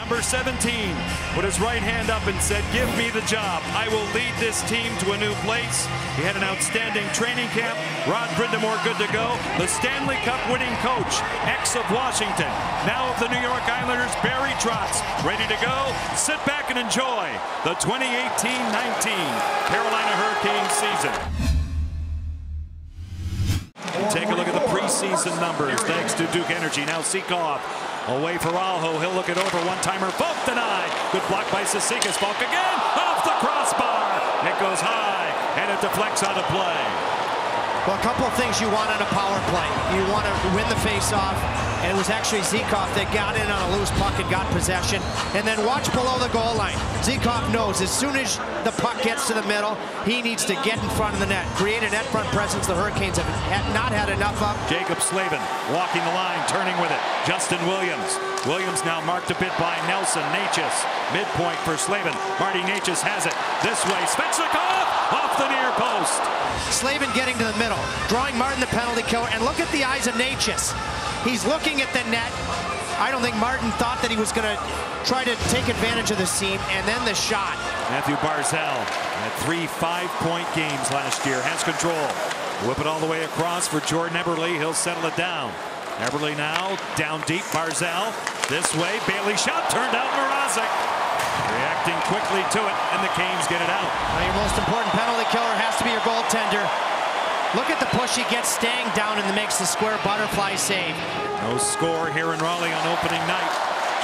number 17, put his right hand up and said, "Give me the job. I will lead this team to a new place." He had an outstanding training camp. Rod Brind'Amour good to go. The Stanley Cup winning coach, ex of Washington, now of the New York Islanders, Barry Trotz, ready to go. Sit back and enjoy the 2018-19 Carolina Hurricanes season. Take a look at the preseason numbers thanks to Duke Energy. Now Seekov away for Aho. He'll look it over. One-timer. Falk denied. Good block by Cizikas. Falk again. Off the crossbar. It goes high, and it deflects out of play. Well, a couple of things you want on a power play. You want to win the face-off, and it was actually Zykov that got in on a loose puck and got possession. And then watch below the goal line. Zykov knows as soon as the puck gets to the middle, he needs to get in front of the net, create a net front presence the Hurricanes have not had enough of. Jacob Slavin walking the line, turning with it. Justin Williams. Williams now marked a bit by Nelson. Necas, midpoint for Slavin. Marty Necas has it. This way, Svechnikov off the near post. Slavin getting to the middle, drawing Martin the penalty killer, and look at the eyes of Necas. He's looking at the net. I don't think Martin thought that he was going to try to take advantage of the seam, and then the shot. Matthew Barzal had 3 5-point games last year, has control. Whip it all the way across for Jordan Eberle. He'll settle it down. Eberle now down deep. Barzal this way. Bailey shot turned out. Mrazek reacting quickly to it, and the Canes get it out. Now your most important penalty killer has to be your goaltender. Look at the push he gets, staying down, and makes the square butterfly save. No score here in Raleigh on opening night.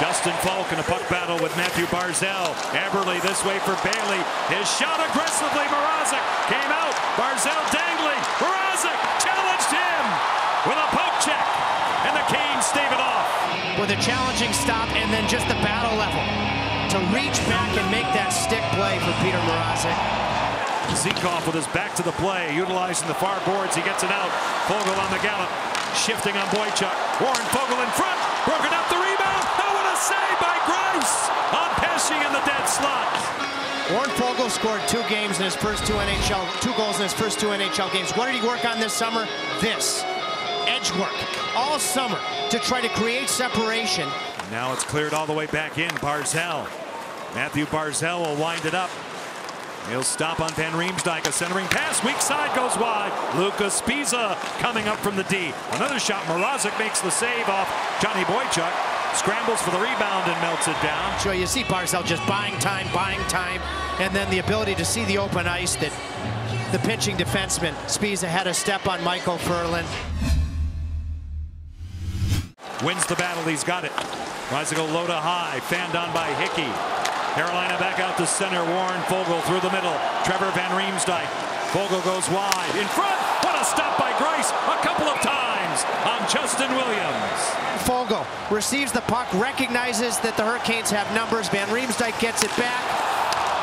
Justin Falk in a puck battle with Matthew Barzal. Eberle this way for Bailey. His shot aggressively. Mrazek came out. Barzal dangling. Mrazek challenged him with a poke check, and the Canes stave it off. With a challenging stop and then just the battle level to reach back and make that stick play for Peter Mrazek. Zykov with his back to the play, utilizing the far boards. He gets it out. Foegele on the gallop, shifting on Boychuk. Warren Foegele in front, broken up the rebound. Oh, what a save by Grice on Pesce in the dead slot. Warren Foegele scored 2 goals in his first 2 NHL games. What did he work on this summer? This. Edge work all summer to try to create separation. Now it's cleared all the way back in. Barzal. Matthew Barzal will wind it up. He'll stop on Van Riemsdyk. A centering pass. Weak side goes wide. Lucas Sbisa coming up from the D. Another shot. Mrazek makes the save off Johnny Boychuk. Scrambles for the rebound and melts it down. So you see Barzal just buying time, and then the ability to see the open ice that the pinching defenseman Sbisa had a step on Michael Ferland. Wins the battle. He's got it. Tries to go low to high. Fanned on by Hickey. Carolina back out to center. Warren Foegele through the middle. Trevor Van Riemsdyk. Foegele goes wide. In front. What a stop by Grice a couple of times on Justin Williams. Foegele receives the puck, recognizes that the Hurricanes have numbers. Van Riemsdyk gets it back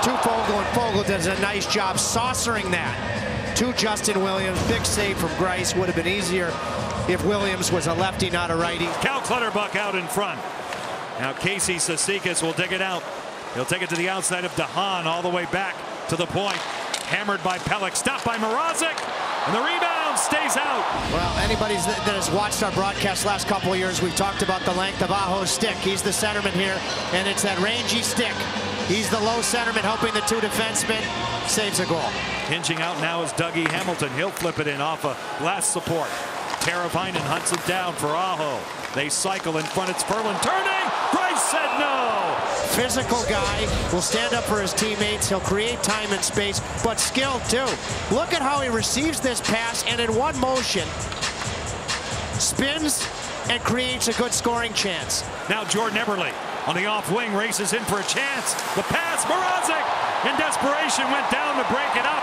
to Foegele, and Foegele does a nice job saucering that to Justin Williams. Big save from Grice. Would have been easier if Williams was a lefty, not a righty. Cal Clutterbuck out in front. Now Casey Cizikas will dig it out. He'll take it to the outside of DeHaan all the way back to the point. Hammered by Pelech, stopped by Mrazek, and the rebound stays out. Well, anybody that has watched our broadcast last couple of years, we've talked about the length of Aho's stick. He's the centerman here, and it's that rangy stick. He's the low centerman, helping the 2 defensemen. Saves a goal. Hinging out now is Dougie Hamilton. He'll flip it in off a glass support. Teravainen hunts it down for Aho. They cycle in front. It's Ferland turning. Grice said no. Physical guy, will stand up for his teammates. He'll create time and space, but skill too. Look at how he receives this pass, and in one motion spins and creates a good scoring chance. Now Jordan Eberle on the off wing races in for a chance. The pass, Mrazek in desperation went down to break it up.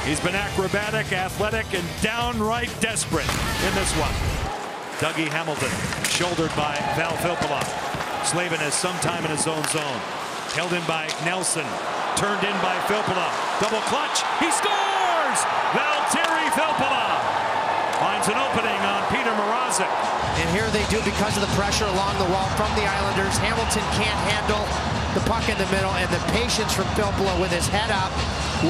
He's been acrobatic, athletic, and downright desperate in this one. Dougie Hamilton, shouldered by Val Filppula. Slavin has some time in his own zone. Held in by Nelson. Turned in by Filppula. Double clutch. He scores! Valtteri Filppula finds an opening on Peter Mrazek. And here they do, because of the pressure along the wall from the Islanders. Hamilton can't handle the puck in the middle, and the patience from Filppula with his head up,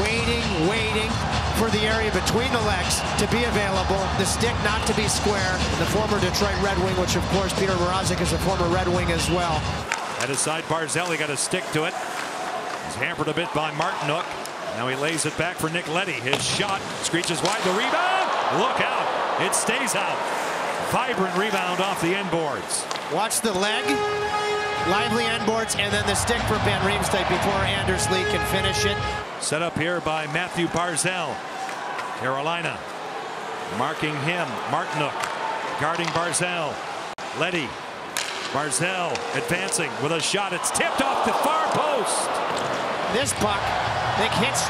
waiting for the area between the legs to be available, the stick not to be square. The former Detroit Red Wing, which of course Peter Mrazek is a former Red Wing as well. At his side, Barzal got a stick to it. He's hampered a bit by Martinook. Now he lays it back for Nick Leddy. His shot screeches wide. The rebound. Look out. It stays out. Vibrant rebound off the end boards. Watch the leg. Lively end boards, and then the stick for Ben Riemsdyk before Anders Lee can finish it. Set up here by Matthew Barzal. Carolina marking him. Martinook guarding Barzal. Leddy. Barzal advancing with a shot. It's tipped off the far post. This puck, I think, hits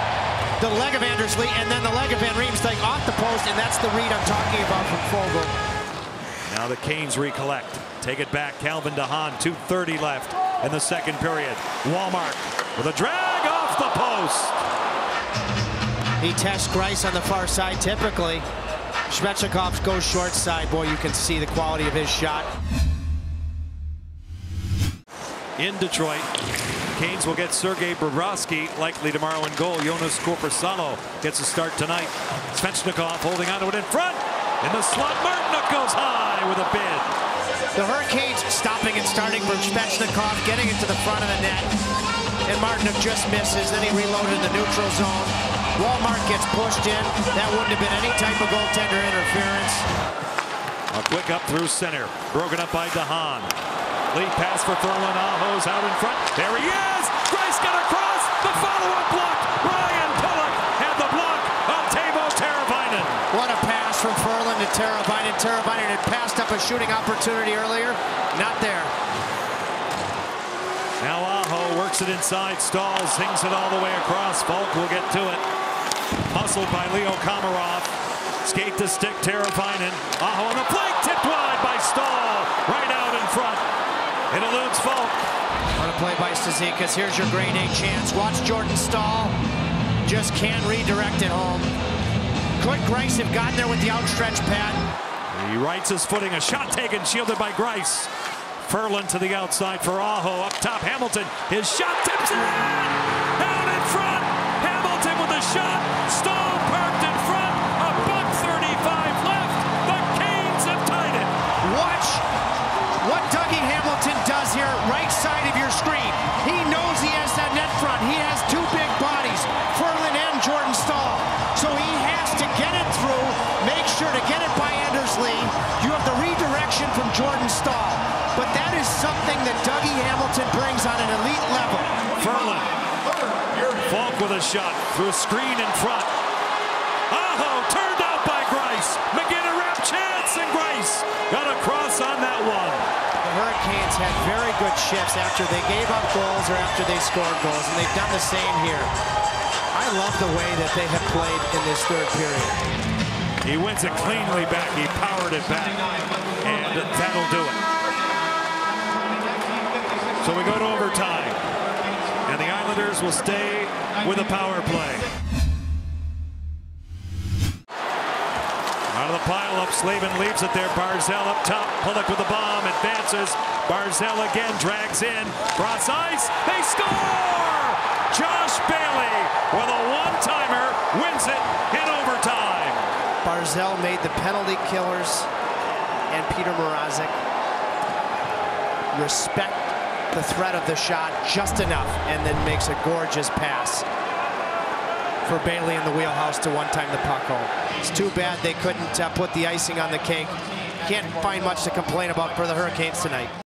the leg of Anders Lee and then the leg of Ben Riemsdyk off the post, and that's the read I'm talking about from Foegele. Now the Canes recollect. Take it back. Calvin DeHaan. 2:30 left in the second period. Wallmark with a drag off the post. He tests Greiss on the far side typically. Svechnikov goes short side. Boy, you can see the quality of his shot. In Detroit, Canes will get Sergei Bobrovsky likely tomorrow in goal. Jonas Korpisalo gets a start tonight. Svechnikov holding onto it in front. In the slot, Martinook goes high with a bid. The Hurricanes stopping and starting from Svechnikov, getting it to the front of the net. And Martinook just misses. Then he reloaded in the neutral zone. Wallmark gets pushed in. That wouldn't have been any type of goaltender interference. A quick up through center. Broken up by DeHaan. Lead pass for Ferland. Aho's out in front. There he is. Greiss got across. The follow-up block. Ryan Pulock had the block on Teuvo Teravainen. What a pass from Ferland to Teravainen. Teravainen had passed up a shooting opportunity earlier. Not there. Now Aho works it inside. Stahl zings it all the way across. Falk will get to it. Hustled by Leo Komarov. Skate to stick Teravainen. Aho on the flank. Tipped wide by Stahl. Right out in front. It eludes Falk. What a play by Cizikas. Here's your grade A chance. Watch Jordan Stahl. Just can't redirect it home. Could Greiss have gotten there with the outstretched pad? He rights his footing. A shot taken, shielded by Greiss. Ferland to the outside for Aho. Up top, Hamilton. His shot tips it in. Down in front. Hamilton with a shot. Stahl parked in front. $1:35 left. The Canes have tied it. Watch what Dougie Hamilton does here, right side of your screen. He knows he has that net front. He has two big bodies, Ferland and Jordan Stahl. So he has to get it through, make sure to get it by Anders Lee. You have the redirection from Jordan Stahl. But that is something that Dougie Hamilton brings on an elite level. Ferland. Falk with a shot through a screen in front. Aho turned out by Greiss. McGinnis wrap chance, and Greiss got a cross on that one. The Hurricanes had very good shifts after they gave up goals or after they scored goals, and they've done the same here. I love the way that they have played in this third period. He wins it cleanly back. He powered it back, and that'll do it. So we go to overtime, and the Islanders will stay with a power play. Out of the pile-up, Slavin leaves it there. Barzal up top. Pulock with the bomb, advances. Barzal again drags in. Cross ice. They score! Josh Bailey with a one-timer wins it in overtime. Barzal made the penalty killers and Peter Mrazek respect the threat of the shot just enough, and then makes a gorgeous pass for Bailey in the wheelhouse to one-time the puck home. It's too bad they couldn't put the icing on the cake. Can't find much to complain about for the Hurricanes tonight.